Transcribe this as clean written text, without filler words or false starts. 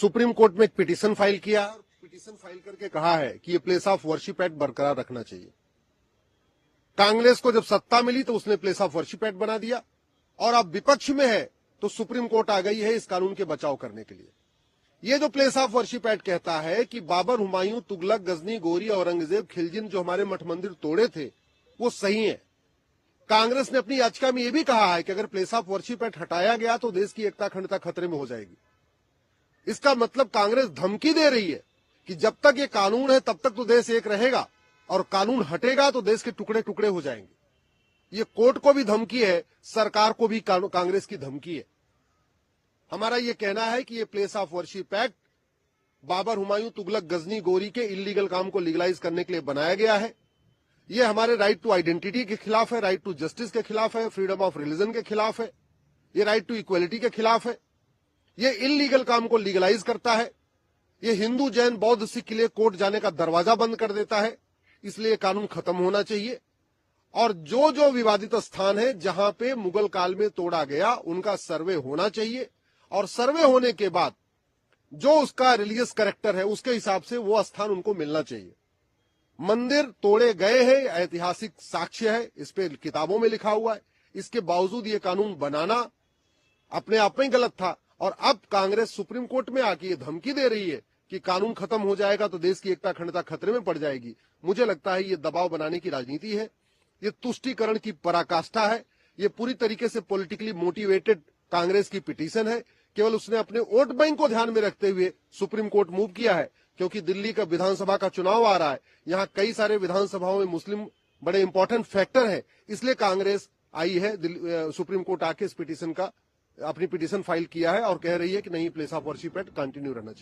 Supreme court में एक petition file किया और पिटीशन फाइल करके कहा है कि ये प्लेस ऑफ वर्शिप एक्ट बरकरार रखना चाहिए। कांग्रेस को जब सत्ता मिली तो उसने प्लेस ऑफ वर्शिप एक्ट बना दिया और अब विपक्ष में है तो सुप्रीम कोर्ट आ गई है इस कानून के बचाव करने के लिए। ये जो प्लेस ऑफ वर्शिप एक्ट कहता है कि बाबर, हुमायूं, तुगलक, गजनी, गौरी, औरंगजेब, खिलजी जो हमारे मठ मंदिर तोड़े थे वो सही है। कांग्रेस ने अपनी याचिका में यह भी कहा है कि अगर प्लेस ऑफ वर्शिप एक्ट हटाया गया तो देश की एकता अखंडता खतरे में हो जाएगी। इसका मतलब कांग्रेस धमकी दे रही है कि जब तक ये कानून है तब तक तो देश एक रहेगा और कानून हटेगा तो देश के टुकड़े टुकड़े हो जाएंगे। ये कोर्ट को भी धमकी है, सरकार को भी कांग्रेस की धमकी है। हमारा ये कहना है कि ये place of worship act Babar, Humayun, Tughlaq, Ghazni, Ghori के इलीगल काम को लीगलाइज करने के लिए बनाया गया है। ये हमारे राइट टू आइडेंटिटी के खिलाफ है, राइट टू जस्टिस के खिलाफ है, फ्रीडम ऑफ रिलीजन के खिलाफ है, ये राइट टू इक्वलिटी के खिलाफ है। ये इलीगल काम को लीगलाइज करता है। ये हिंदू, जैन, बौद्ध, सिख के लिए कोर्ट जाने का दरवाजा बंद कर देता है। इसलिए कानून खत्म होना चाहिए और जो जो विवादित स्थान है जहां पे मुगल काल में तोड़ा गया उनका सर्वे होना चाहिए और सर्वे होने के बाद जो उसका रिलीजियस कैरेक्टर है उसके हिसाब से वो स्थान उनको मिलना चाहिए। मंदिर तोड़े गए हैं, ऐतिहासिक साक्ष्य है, इस पे किताबों में लिखा हुआ है। इसके बावजूद ये कानून बनाना अपने आप में गलत था और अब कांग्रेस सुप्रीम कोर्ट में आके ये धमकी दे रही है कि कानून खत्म हो जाएगा तो देश की एकता अखंडता खतरे में पड़ जाएगी। मुझे लगता है ये दबाव बनाने की राजनीति है, ये तुष्टीकरण की पराकाष्ठा है, ये पूरी तरीके से पॉलिटिकली मोटिवेटेड कांग्रेस की पिटीशन है। केवल उसने अपने वोट बैंक को ध्यान में रखते हुए सुप्रीम कोर्ट मूव किया है क्योंकि दिल्ली का विधानसभा का चुनाव आ रहा है। यहाँ कई सारे विधानसभाओं में मुस्लिम बड़े इंपॉर्टेंट फैक्टर है, इसलिए कांग्रेस आई है सुप्रीम कोर्ट आके इस पिटीशन का अपनी पिटीशन फाइल किया है और कह रही है कि नहीं, place of worship act continue रहना चाहिए।